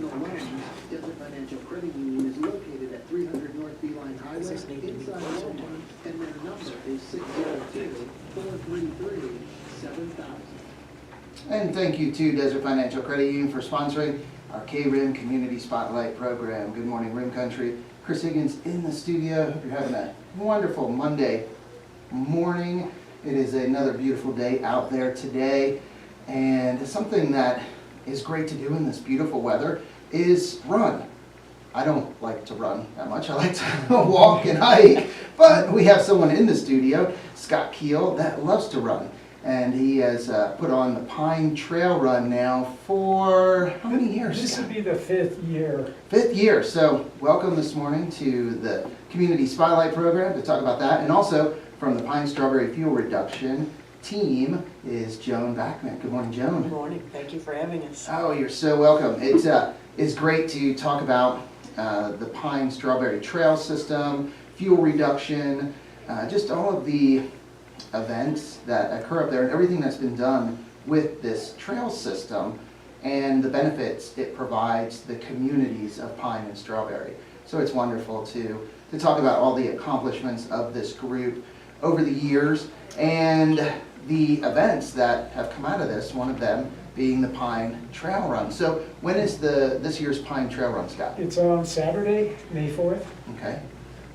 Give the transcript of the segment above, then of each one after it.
personal loans, Desert Financial Credit Union is located at 300 North Beeline Highway inside Walmart, and their number is 602-433-7000. And thank you to Desert Financial Credit Union for sponsoring our KRIM Community Spotlight program. Good morning, Rim Country. Chris Higgins in the studio. Hope you're having a wonderful Monday morning. It is another beautiful day out there today, and something that is great to do in this beautiful weather is run. I don't like to run that much. I like to walk and hike, but we have someone in the studio, Scott Keel, that loves to run. And he has put on the Pine Trail Run now for how many years? This would be the 5th year. 5th year. So welcome this morning to the Community Spotlight program to talk about that. And also from the Pine Strawberry Fuel Reduction team is Joan Backman. Good morning, Joan. Good morning. Thank you for having us. Oh, you're so welcome. It's great to talk about the Pine Strawberry Trail System, fuel reduction, just all of the events that occur up there and everything that's been done with this trail system and the benefits it provides the communities of Pine and Strawberry. So it's wonderful to talk about all the accomplishments of this group over the years and the events that have come out of this, one of them being the Pine Trail Run. So when is this year's Pine Trail Run, Scott? It's on Saturday, May 4th. Okay.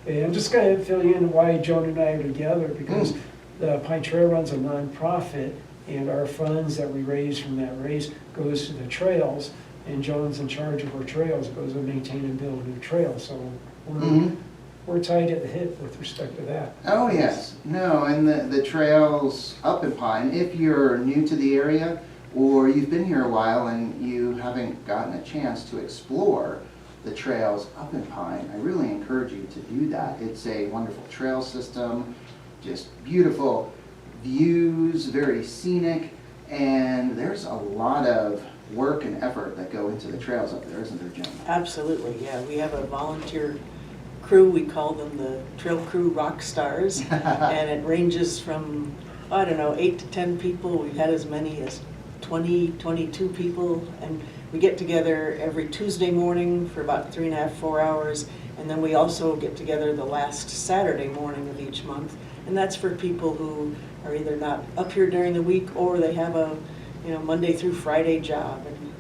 And I'm just going to fill you in why Joan and I are together, because the Pine Trail Run's a nonprofit, and our funds that we raise from that race goes to the trails, and Joan's in charge of our trails, goes to maintain and build new trails. So we're tied at the hip with respect to that. Oh, yes. No, and the trails up in Pine, if you're new to the area or you've been here a while and you haven't gotten a chance to explore the trails up in Pine, I really encourage you to do that. It's a wonderful trail system, just beautiful views, very scenic, and there's a lot of work and effort that go into the trails up there, isn't there, Jim? Absolutely, yeah. We have a volunteer crew. We call them the Trail Crew Rock Stars, and it ranges from, I don't know, 8 to 10 people. We've had as many as 20, 22 people, and we get together every Tuesday morning for about 3.5, 4 hours, and then we also get together the last Saturday morning of each month, and that's for people who are either not up here during the week or they have a Monday through Friday job, and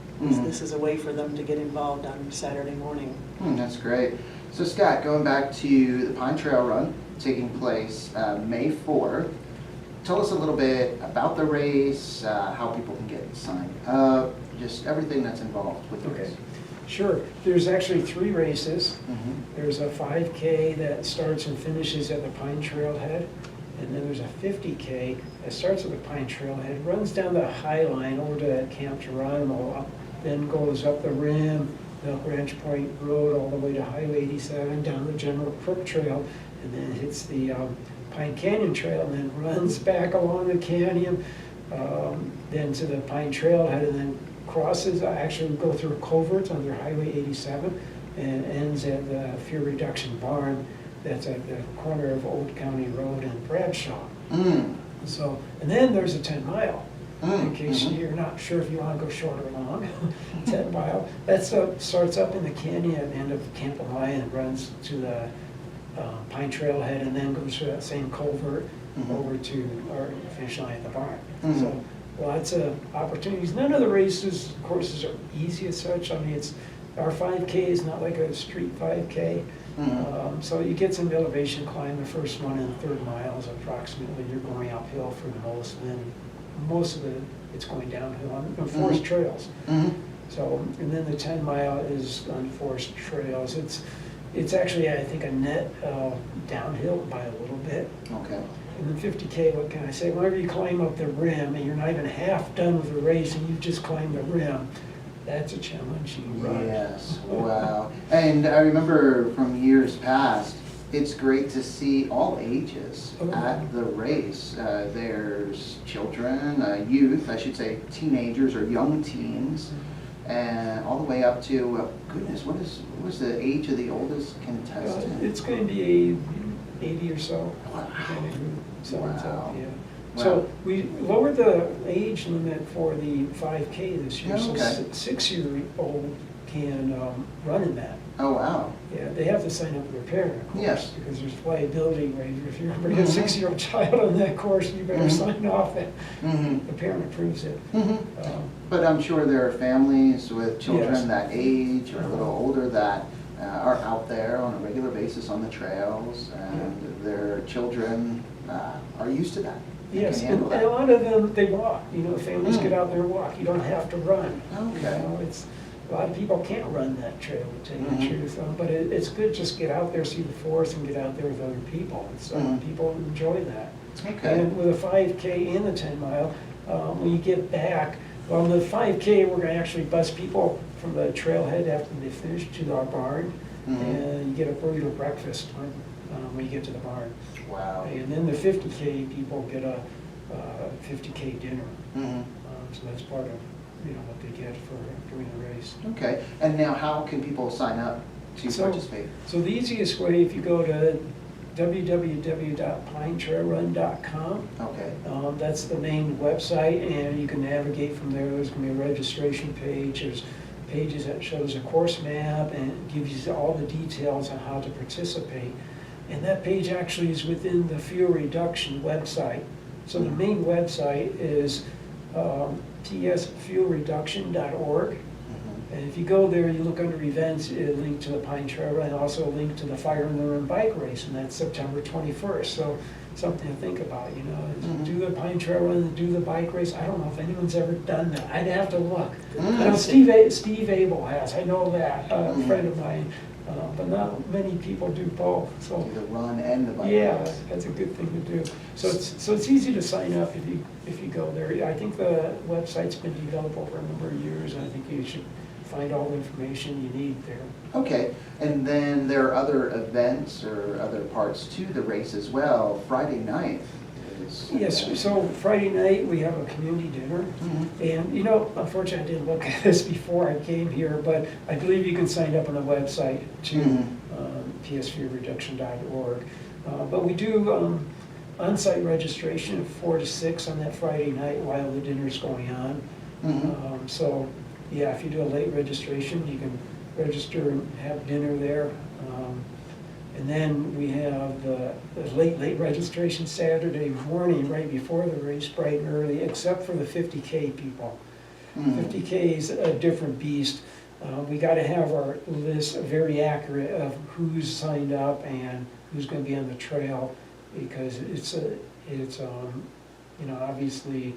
this is a way for them to get involved on Saturday morning. That's great. So Scott, going back to the Pine Trail Run taking place May 4th, tell us a little bit about the race, how people can get signed up, just everything that's involved with the race. Sure. There's actually 3 races. There's a 5K that starts and finishes at the Pine Trailhead, and then there's a 50K that starts at the Pine Trailhead, runs down the High Line over to Camp Geronimo, then goes up the rim, the Ranch Point Road, all the way to Highway 87, down the General Crook Trail, and then hits the Pine Canyon Trail, and then runs back along the canyon, then to the Pine Trailhead, and then crosses, actually go through a covert under Highway 87, and ends at the Fuel Reduction Barn that's at the corner of Old County Road and Bradshaw. So, and then there's a 10 mile. In case you're not sure if you want to go short or long, 10 mile. That starts up in the canyon at the end of Camp Alliance and runs to the Pine Trailhead, and then goes through that same culvert over to our finish line at the barn. So lots of opportunities. None of the races, courses are easy as such. I mean, our 5K is not like a street 5K. So you get some elevation climb the first 1 and 3rd miles approximately. You're going uphill for the most, and then most of it's going downhill on forest trails. So, and then the 10 mile is on forest trails. It's actually, I think, a net downhill by a little bit. Okay. And then 50K, what can I say? Whenever you climb up the rim and you're not even half done with the race and you just climb the rim, that's a challenging run. Yes, wow. And I remember from years past, it's great to see all ages at the race. There's children, youth, I should say, teenagers or young teens, and all the way up to, goodness, what was the age of the oldest contestant? It's going to be 80 or so. Wow. Wow. Yeah. So we lowered the age limit for the 5K this year. Okay. So 6-year-old can run in that. Oh, wow. Yeah, they have to sign up with their parent, of course. Yes. Because there's liability waiver. If you bring a Mhm. 6-year-old child on that course, you better Mhm. sign off that Mhm. the parent approves it. Mhm. Um, But I'm sure there are families with children Yes. that age or a little older that are out there on a regular basis on the trails, and their children are used to that. They Yes, can and handle a that. lot of them, they walk, families Mm. get out there and walk, you don't have to run. Okay. It's, a lot of people can't run that trail, to tell you the Mhm. truth, but it's good, just get out there, see the forest, and get out there with other people. Mhm. People enjoy that. Okay. And with a 5K and a 10 mile, when you get back, well, the 5K, we're gonna actually bus people from the trailhead after they finish to our barn, Mhm. and you get a burrito breakfast when you get to the barn. Wow. And then the 50K people get a 50K dinner. Mhm. So that's part of, what they get for doing the race. Okay, and now how can people sign up to So- participate? So the easiest way, if you go to www.pinetrailrun.com, Okay. that's the main website, and you can navigate from there. There's gonna be a registration page, there's pages that shows a course map, and it gives you all the details on how to participate. And that page actually is within the fuel reduction website. So the main website is psfuelreduction.org. Mhm. And if you go there, you look under events, it'll link to the Pine Trail Run, also a link to the Fire in the Run bike race, and that's September 21st. So something to think about, Mhm. do the Pine Trail Run, do the bike race. I don't know if anyone's ever done that. I'd have to look. Mhm. I know Steve Abel has, I know that, a Mhm. friend of mine, but not many people do both, so. Do the run and the bike Yeah, race. that's a good thing to do. So it's easy to sign up if you go there. I think the website's been developed over a number of years, and I think you should find all the information you need there. Okay, and then there are other events or other parts to the race as well. Friday night is. Yes, so Friday night, we have a community dinner. Mhm. And, unfortunately, I didn't look at this before I came here, but I believe you can sign up on the website to Mhm. psfuelreduction.org. But we do on-site registration of 4 to 6 on that Friday night while the dinner's going on. Mhm. So, yeah, if you do a late registration, you can register and have dinner there. And then we have the late registration Saturday morning, right before the race, bright and early, except for the 50K people. Mhm. 50K is a different beast. We gotta have our list very accurate of who's signed up and who's gonna be on the trail, because obviously,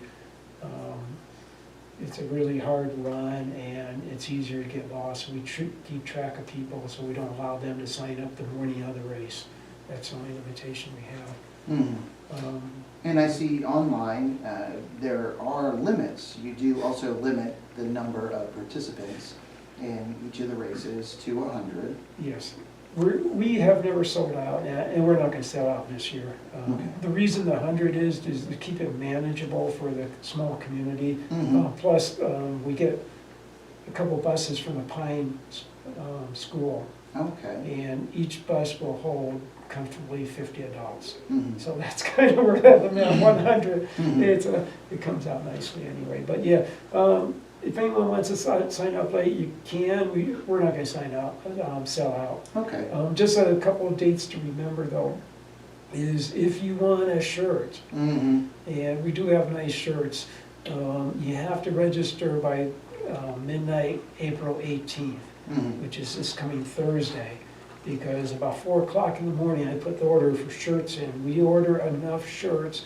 it's a really hard run, and it's easier to get lost. We keep track of people, so we don't allow them to sign up the morning of the race. That's the only limitation we have. Mhm. And I see online, there are limits. You do also limit the number of participants in each of the races to 100. Yes, we have never sold out, and we're not gonna sell out this year. Okay. The reason the 100 is to keep it manageable for the small community. Mhm. Plus, we get a couple buses from the Pine School, Okay. and each bus will hold comfortably 50 adults. Mhm. So that's kind of where that limit, 100, Mhm. it comes out nicely anyway. But yeah, if anyone wants to sign up late, you can. We're not gonna sell out. Okay. Just a couple of dates to remember though, is if you want a shirt, Mhm. and we do have nice shirts, you have to register by midnight, April 18th, Mhm. which is this coming Thursday. Because about 4 o'clock in the morning, I put the order for shirts in. We order enough shirts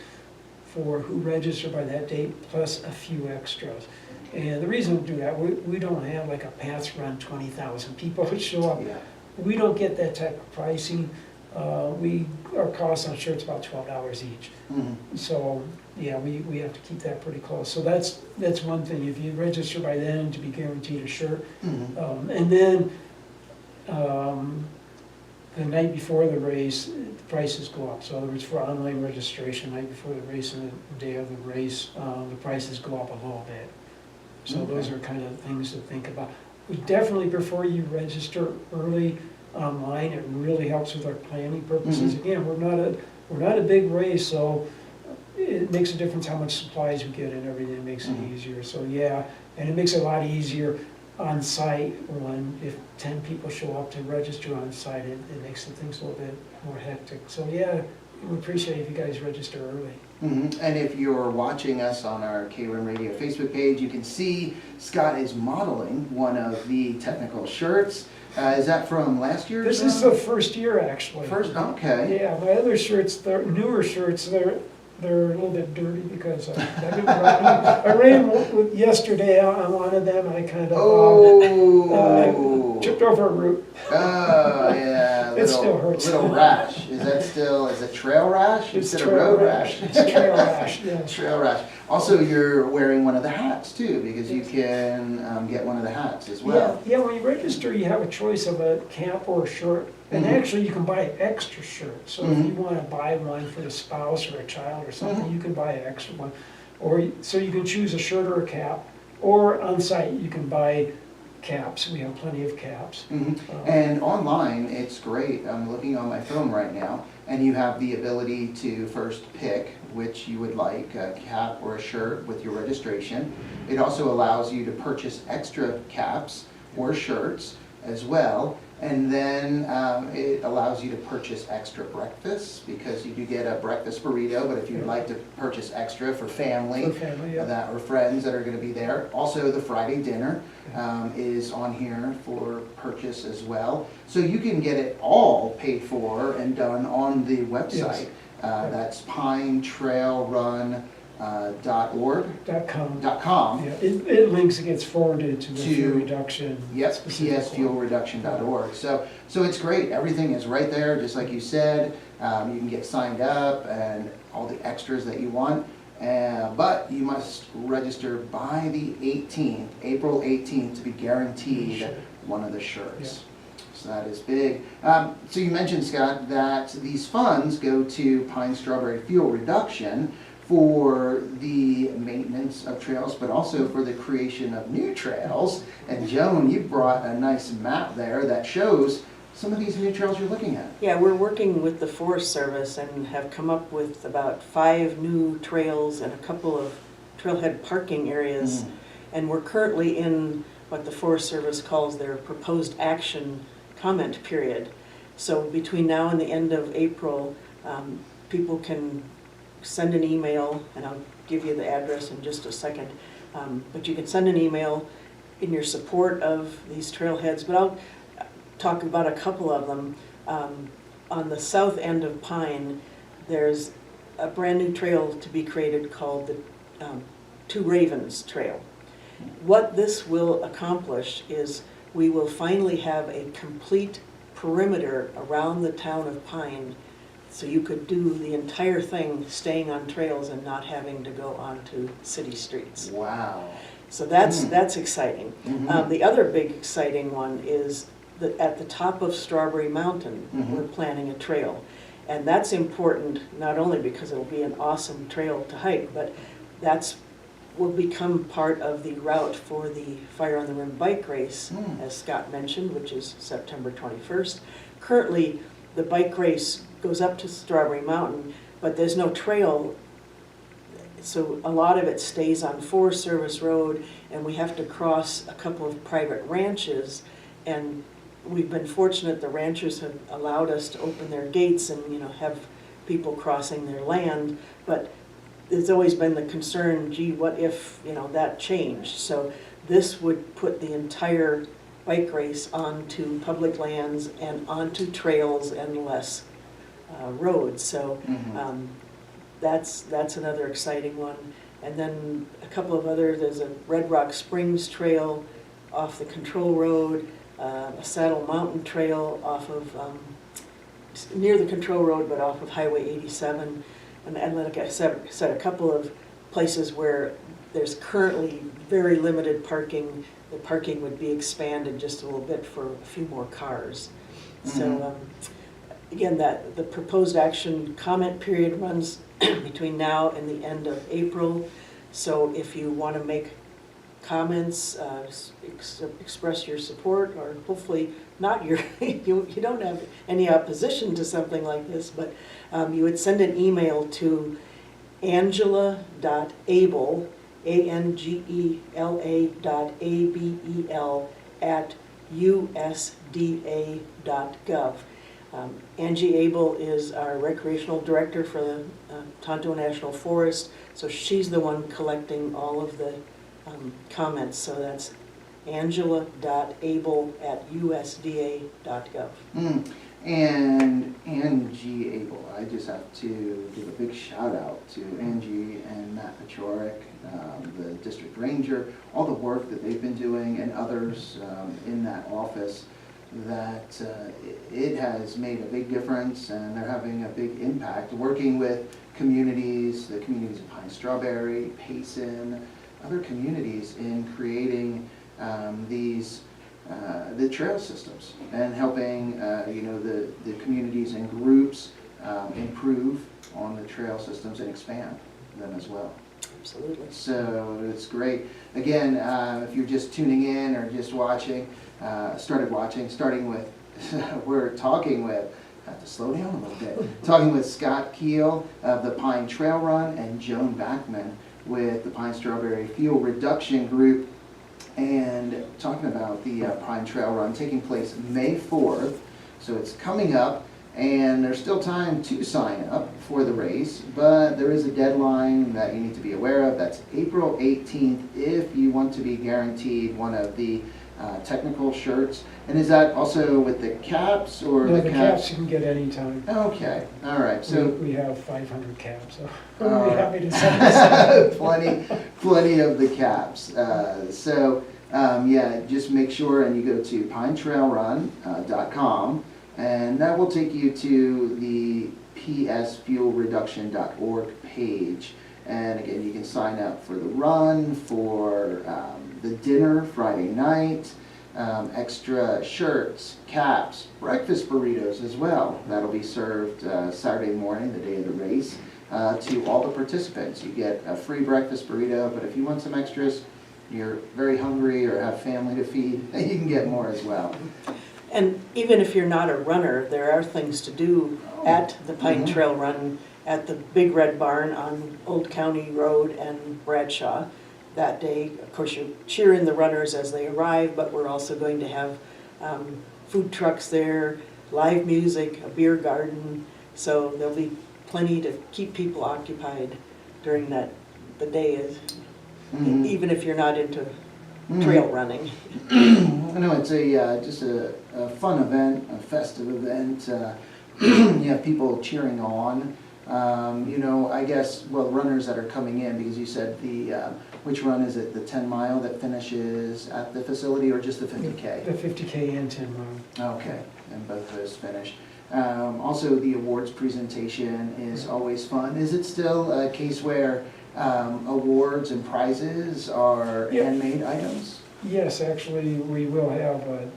for who register by that date, plus a few extras. And the reason we do that, we don't have like a pass run 20,000 people that show up. Yeah. We don't get that type of pricing. Our cost on shirts about $12 each. Mhm. So, yeah, we have to keep that pretty close. So that's one thing. If you register by then, to be guaranteed a shirt. Mhm. And then, the night before the race, the prices go up. So in other words, for online registration, night before the race and the day of the race, the prices go up a little bit. So Okay. those are kind of things to think about. We definitely prefer you register early online. It really helps with our planning purposes. Mhm. Again, we're not a big race, so it makes a difference how much supplies we get and everything. It makes it Mhm. easier. So yeah, and it makes it a lot easier on-site one. If 10 people show up to register on-site, it makes things a little bit more hectic. So yeah, we appreciate if you guys register early. And if you're watching us on our KRIM Radio Facebook page, you can see Scott is modeling one of the technical shirts. Is that from last year? This is the first year, actually. First, okay. Yeah, my other shirts, the newer shirts, they're a little bit dirty because I ran yesterday on one of them. I kind of tripped over a root. Oh, yeah. It still hurts. Little rash. Is it trail rash It's instead trail of road rash. rash? It's trail rash, yeah. Trail rash. Also, you're wearing one of the hats too, because you can get one of the hats as well. Yeah, when you register, you have a choice of a cap or a shirt. And actually, you can buy an extra shirt. So if you want to buy one for a spouse or a child or something, you can buy an extra one. So you can choose a shirt or a cap. Or on site, you can buy caps. We have plenty of caps. And online, it's great. I'm looking on my phone right now, and you have the ability to first pick which you would like, a cap or a shirt with your registration. It also allows you to purchase extra caps or shirts as well. And then it allows you to purchase extra breakfasts, because you do get a breakfast burrito, but if you'd like to purchase extra for family, Yeah. or friends that are going to be there. Also, the Friday dinner is on here for purchase as well. So you can get it all paid for and done on the website. That's pinetrailrun.org. .com. Yeah, it links, it gets forwarded to the fuel reduction. Yes, psfuelreduction.org. So it's great. Everything is right there, just like you said. You can get signed up and all the extras that you want. But you must register by the 18th, April 18th, to be guaranteed one of the shirts. So that is big. So you mentioned, Scott, that these funds go to Pine Strawberry Fuel Reduction for the maintenance of trails, but also for the creation of new trails. And Joan, you brought a nice map there that shows some of these new trails you're looking at. Yeah, we're working with the Forest Service and have come up with about 5 new trails and a couple of trailhead parking areas. And we're currently in what the Forest Service calls their proposed action comment period. So between now and the end of April, people can send an email, and I'll give you the address in just a second, but you can send an email in your support of these trailheads, but I'll talk about a couple of them. On the south end of Pine, there's a brand new trail to be created called the Two Ravens Trail. What this will accomplish is we will finally have a complete perimeter around the town of Pine, so you could do the entire thing staying on trails and not having to go onto city streets. Wow. So that's exciting. The other big exciting one is that at the top of Strawberry Mountain, we're planning a trail. And that's important not only because it'll be an awesome trail to hike, but will become part of the route for the Fire on the Rim bike race, as Scott mentioned, which is September 21st. Currently, the bike race goes up to Strawberry Mountain, but there's no trail, so a lot of it stays on Forest Service Road, and we have to cross a couple of private ranches. And we've been fortunate, the ranchers have allowed us to open their gates and have people crossing their land, but there's always been the concern, gee, what if that changed? So this would put the entire bike race onto public lands and onto trails and less roads. So that's another exciting one. And then a couple of others, there's a Red Rock Springs Trail off the Control Road, a Saddle Mountain Trail off of, near the Control Road, but off of Highway 87. And like I said, a couple of places where there's currently very limited parking. The parking would be expanded just a little bit for a few more cars. So again, the proposed action comment period runs between now and the end of April. So if you want to make comments, express your support, or hopefully not you don't have any opposition to something like this, but you would send an email to angela.able, angela.abel@usda.gov. Angie Abel is our recreational director for the Tonto National Forest, so she's the one collecting all of the comments. So that's angela.abel@usda.gov. And Angie Abel, I just have to give a big shout out to Angie and Matt Pachoric, the district ranger, all the work that they've been doing, and others in that office, that it has made a big difference, and they're having a big impact working with communities, the communities of Pine Strawberry, Payson, other communities in creating the trail systems, and helping the communities and groups improve on the trail systems and expand them as well. Absolutely. So it's great. Again, if you're just tuning in or just watching, starting with, we're talking with, I have to slow down a little bit, talking with Scott Keel of the Pine Trail Run and Joan Backman with the Pine Strawberry Fuel Reduction Group, and talking about the Pine Trail Run taking place May 4th. So it's coming up, and there's still time to sign up for the race, but there is a deadline that you need to be aware of. That's April 18th if you want to be guaranteed one of the technical shirts. And is that also with the caps, or No, the the caps you can get anytime. Okay, all right. So We have 500 caps, so we'll be happy to send this. plenty of the caps. Yeah, just make sure and you go to pinetrailrun.com, and that will take you to the psfuelreduction.org page. And again, you can sign up for the run, for the dinner Friday night, extra shirts, caps, breakfast burritos as well. That'll be served Saturday morning, the day of the race, to all the participants. You get a free breakfast burrito, but if you want some extras, you're very hungry or have family to feed, you can get more as well. And even if you're not a runner, there are things to do at the Pine Trail Run at the Big Red Barn on Old County Road and Bradshaw that day. Of course, you cheer in the runners as they arrive, but we're also going to have food trucks there, live music, a beer garden. So there'll be plenty to keep people occupied during the day, even if you're not into trail running. I know it's just a fun event, a festive event. You have people cheering on. I guess, runners that are coming in, because you said which run is it, the 10 mile that finishes at the facility, or just the 50K? The 50K and 10 mile. Okay, and both of those finish. Also, the awards presentation is always fun. Is it still a case where awards and prizes are handmade items? Yes, actually, we will have a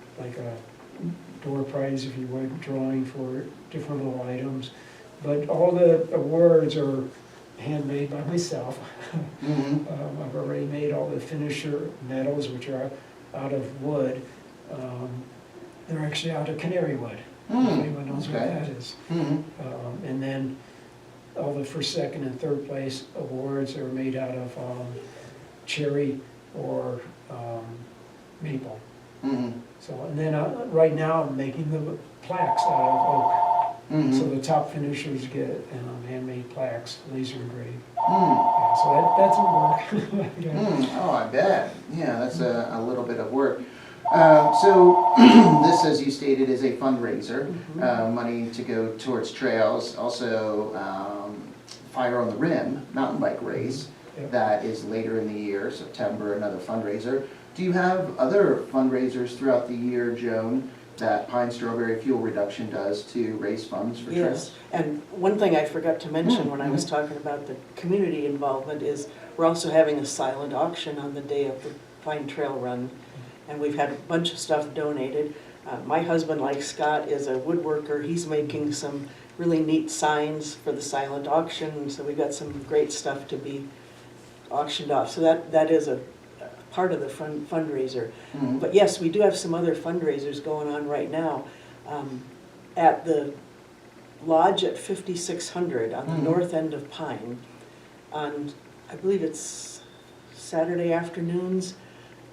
door prize, if you would, drawing for different little items. But all the awards are handmade by myself. I've already made all the finisher medals, which are out of wood. They're actually out of canary wood, if anyone knows what that is. And then all the first, second, and third place awards are made out of cherry or maple. So, and then right now I'm making the plaques out of oak. So the top finishers get handmade plaques, laser engraved. Yeah, so that's a work. Oh, I bet. Yeah, that's a little bit of work. So this, as you stated, is a fundraiser, money to go towards trails. Also, Fire on the Rim mountain bike race. That is later in the year, September, another fundraiser. Do you have other fundraisers throughout the year, Joan, that Pine Strawberry Fuel Reduction does to raise funds for trails? Yes, and one thing I forgot to mention when I was talking about the community involvement is we're also having a silent auction on the day of the Pine Trail Run, and we've had a bunch of stuff donated. My husband, like Scott, is a woodworker. He's making some really neat signs for the silent auction, so we've got some great stuff to be auctioned off. So that is a part of the fundraiser. But yes, we do have some other fundraisers going on right now. At the lodge at 5600 on the north end of Pine, on, I believe it's Saturday afternoons,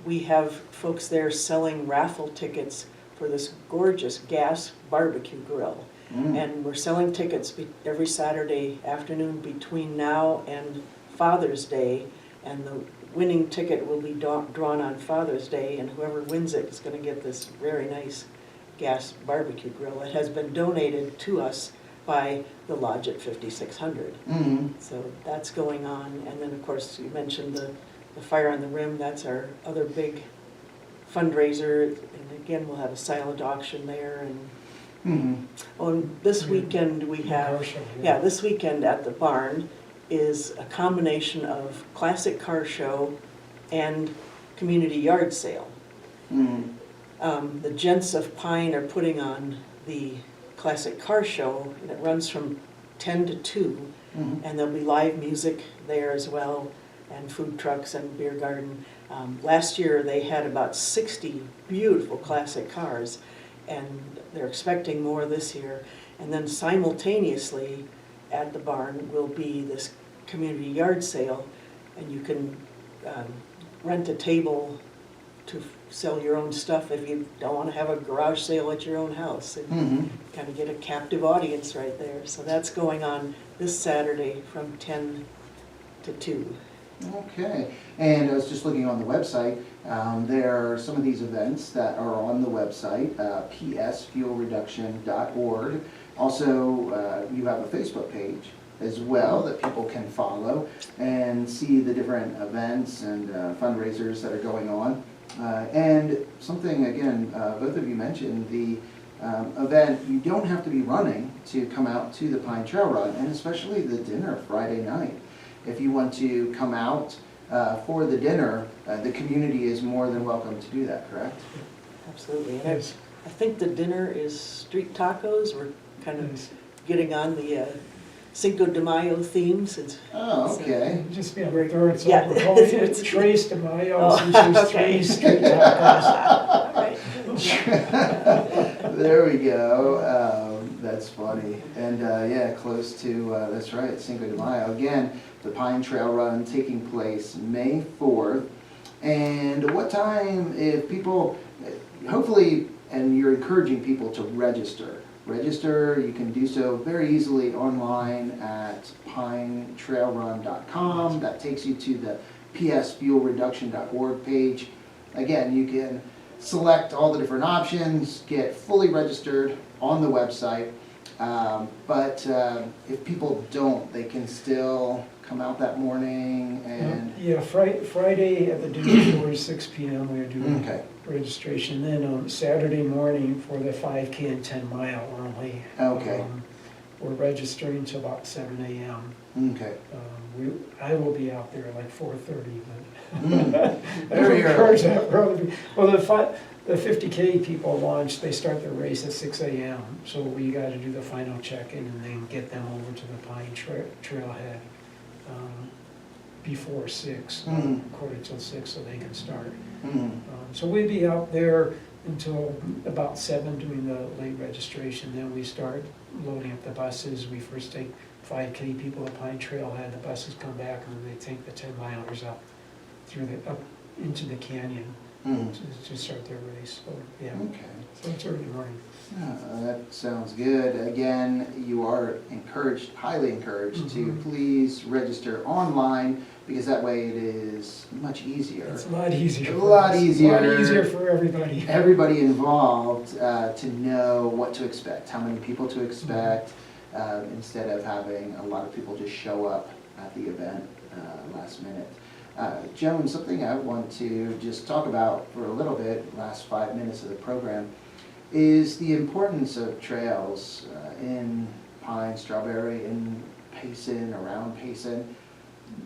we have folks there selling raffle tickets for this gorgeous gas barbecue grill. And we're selling tickets every Saturday afternoon between now and Father's Day, and the winning ticket will be drawn on Father's Day, and whoever wins it is going to get this very nice gas barbecue grill. It has been donated to us by the lodge at 5600. So that's going on. And then, of course, you mentioned the Fire on the Rim. That's our other big fundraiser. And again, we'll have a silent auction there. And this weekend we have, this weekend at the barn is a combination of classic car show and community yard sale. The Gents of Pine are putting on the classic car show, and it runs from 10 to 2, and there'll be live music there as well, and food trucks and beer garden. Last year they had about 60 beautiful classic cars, and they're expecting more this year. And then simultaneously at the barn will be this community yard sale, and you can rent a table to sell your own stuff if you don't want to have a garage sale at your own house. And kind of get a captive audience right there. So that's going on this Saturday from 10 to 2. Okay, and I was just looking on the website. There are some of these events that are on the website, psfuelreduction.org. Also, you have a Facebook page as well that people can follow and see the different events and fundraisers that are going on. And something, again, both of you mentioned, the event, you don't have to be running to come out to the Pine Trail Run, and especially the dinner Friday night. If you want to come out for the dinner, the community is more than welcome to do that, correct? Absolutely. And I think the dinner is street tacos. We're kind of getting on the Cinco de Mayo theme since. Oh, okay. Just be on the third, so Yeah. we're calling it Trace de Mayo, since there's Okay. 3 street tacos. All right. There we go. That's funny. And yeah, close to, that's right, Cinco de Mayo. Again, the Pine Trail Run taking place May 4th. And what time, if people, hopefully, and you're encouraging people to register. Register, you can do so very easily online at pinetrailrun.com. That takes you to the psfuelreduction.org page. Again, you can select all the different options, get fully registered on the website. But if people don't, they can still come out that morning and... Yeah, Friday at the dinner for 6 p.m. we're doing Okay. registration. Then on Saturday morning for the 5K and 10 mile only. Okay. We're registering till about 7 a.m. Okay. I will be out there at like 4:30, but I Very encourage early. that brother. Well, the 50K people launch, they start their race at 6 a.m. So we got to do the final check-in and then get them over to the Pine Trailhead before 6, quarter till 6, so they can start. So we'll be out there until about 7 doing the late registration. Then we start loading up the buses. We first take 5K people at Pine Trailhead. The buses come back and then they take the 10 milers up into the canyon to start their race. So yeah, Okay. so it's early morning. That sounds good. Again, you are encouraged, highly encouraged, to please register online, because that way it is much easier. It's a lot easier. A for lot us. easier. A lot easier for everybody. Everybody involved to know what to expect, how many people to expect, instead of having a lot of people just show up at the event last minute. Joan, something I want to just talk about for a little bit, last 5 minutes of the program, is the importance of trails in Pine, Strawberry, in Payson, around Payson.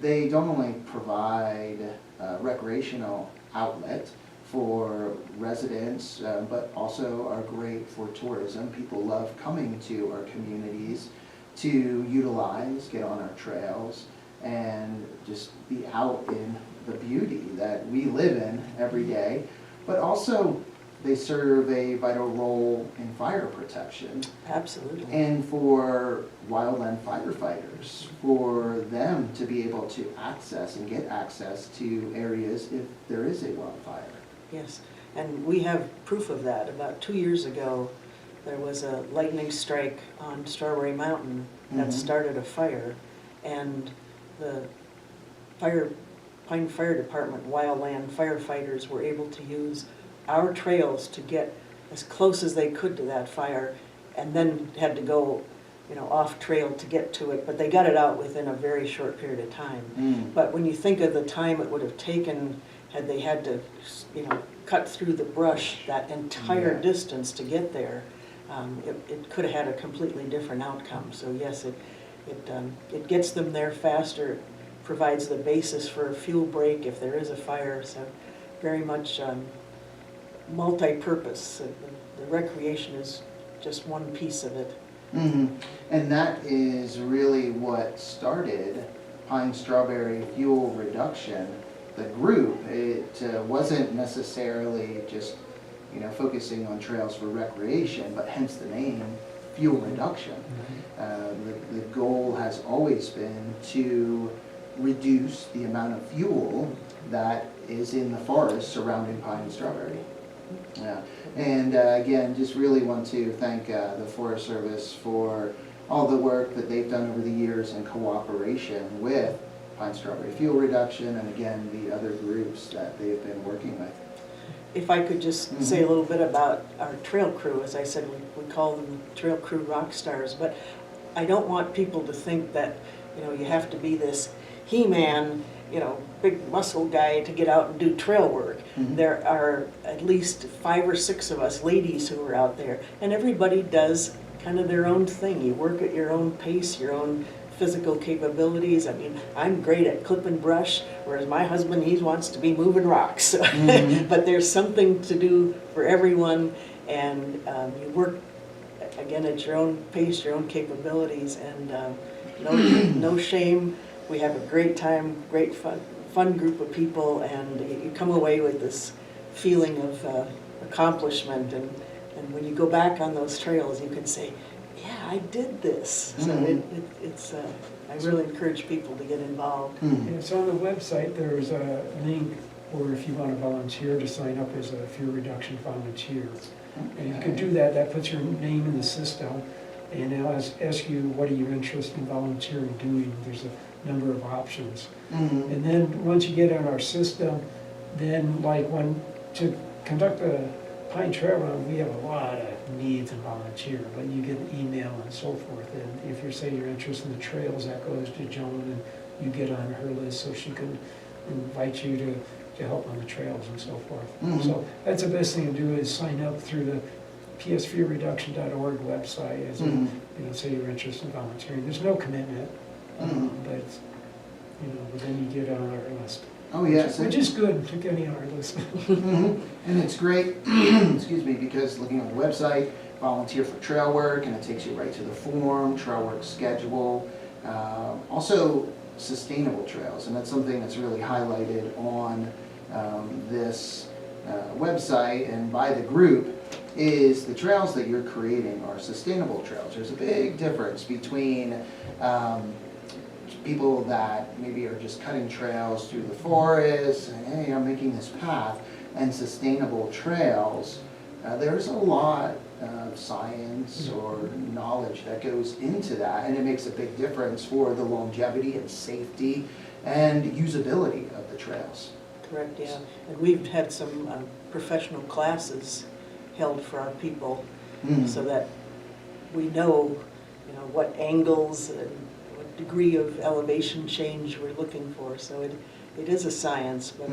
They don't only provide a recreational outlet for residents, but also are great for tourism. People love coming to our communities to utilize, get on our trails, and just be out in the beauty that we live in every day. But also they serve a vital role in fire protection. Absolutely. And for wildland firefighters, for them to be able to access and get access to areas if there is a wildfire. Yes, and we have proof of that. About 2 years ago, there was a lightning strike on Strawberry Mountain that started a fire, and the Pine Fire Department wildland firefighters were able to use our trails to get as close as they could to that fire, and then had to go, off trail to get to it, but they got it out within a very short period of time. But when you think of the time it would have taken had they had to, cut through the brush that entire distance to get there, it could have had a completely different outcome. So yes, it gets them there faster, it provides the basis for a fuel break if there is a fire, so very much multi-purpose. The recreation is just one piece of it. And that is really what started Pine Strawberry Fuel Reduction, the group. It wasn't necessarily just focusing on trails for recreation, but hence the name fuel reduction. The goal has always been to reduce the amount of fuel that is in the forest surrounding Pine and Strawberry. Yeah. And again, just really want to thank the Forest Service for all the work that they've done over the years in cooperation with Pine Strawberry Fuel Reduction, and again, the other groups that they've been working with. If I could just say a little bit about our trail crew, as I said, we call them trail crew rock stars, but I don't want people to think that, you have to be this He-Man, big muscle guy to get out and do trail work. There are at least 5 or 6 of us ladies who are out there, and everybody does kind of their own thing. You work at your own pace, your own physical capabilities. I mean, I'm great at clipping brush, whereas my husband, he wants to be moving rocks. But there's something to do for everyone, and you work, again, at your own pace, your own capabilities, and no shame. We have a great time, great fun group of people, and you come away with this feeling of accomplishment, and when you go back on those trails, you can say, yeah, I did this. So it's I really encourage people to get involved. And so on the website, there's a link where if you want to volunteer to sign up as a fuel reduction volunteer. And you can do that. That puts your name in the system, and it'll ask you what are you interested in volunteering doing. There's a number of options. And then once you get on our system, then to conduct a Pine Trail Run, we have a lot of needs and volunteer, but you get an email and so forth. And if you say you're interested in the trails, that goes to Joan, and you get on her list so she can invite you to help on the trails and so forth. So that's the best thing to do is sign up through the psfreereduction.org website as say you're interested in volunteering. There's no commitment, but then you get on our list. Oh yes, which is good to get on our list. And it's great, excuse me, because looking on the website, volunteer for trail work, and it takes you right to the form, trail work schedule, also sustainable trails, and that's something that's really highlighted on this website and by the group, is the trails that you're creating are sustainable trails. There's a big difference between people that maybe are just cutting trails through the forest, and hey, I'm making this path, and sustainable trails. There's a lot of science or knowledge that goes into that, and it makes a big difference for the longevity and safety and usability of the trails. Correct, yeah. And we've had some professional classes held for our people so that we know, what angles and what degree of elevation change we're looking for. So it is a science, but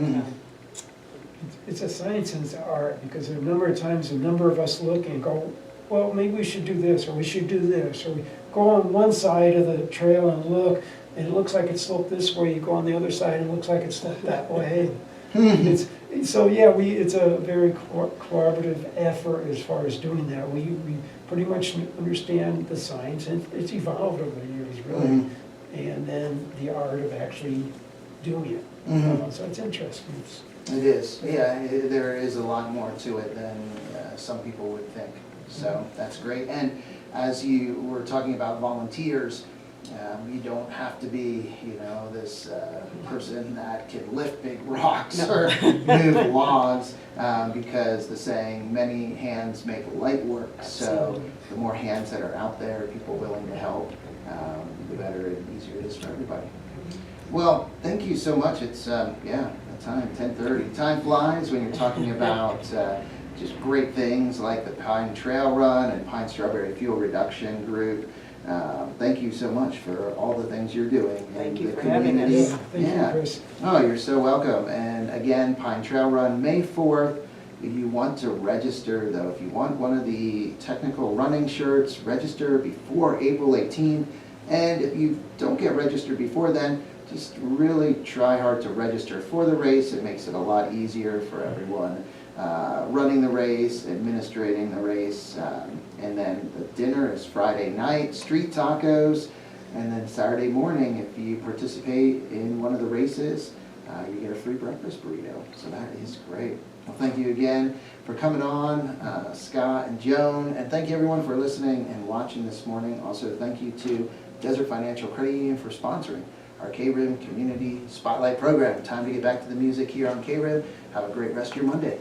it's a science and it's an art, because a number of times a number of us look and go, well, maybe we should do this, or we should do this, or we go on one side of the trail and look, and it looks like it's sloped this way. You go on the other side and it looks like it's sloped that way. So yeah, it's a very cooperative effort as far as doing that. We pretty much understand the science, and it's evolved over the years, really, and then the art of actually doing it. So it's interesting. It is, yeah, there is a lot more to it than some people would think. So that's great. And as you were talking about volunteers, you don't have to be, this person that can lift big rocks or move logs, because the saying, many hands make light work. So Absolutely. the more hands that are out there, people willing to help, the better and easier it is for everybody. Well, thank you so much. It's, that time, 10:30. Time flies when you're talking about just great things like the Pine Trail Run and Pine Strawberry Fuel Reduction Group. Thank you so much for all the things you're doing Thank in you the for having community. us. Thank you, Chris. Oh, you're so welcome. And again, Pine Trail Run, May 4th. If you want to register, though, if you want one of the technical running shirts, register before April 18th. And if you don't get registered before then, just really try hard to register for the race. It makes it a lot easier for everyone running the race, administrating the race. And then the dinner is Friday night, street tacos. And then Saturday morning, if you participate in one of the races, you get a free breakfast burrito. So that is great. Well, thank you again for coming on, Scott and Joan. And thank you everyone for listening and watching this morning. Also, thank you to Desert Financial Credit Union for sponsoring our KRIM Community Spotlight Program. Time to get back to the music here on KRIM. Have a great rest of your Monday.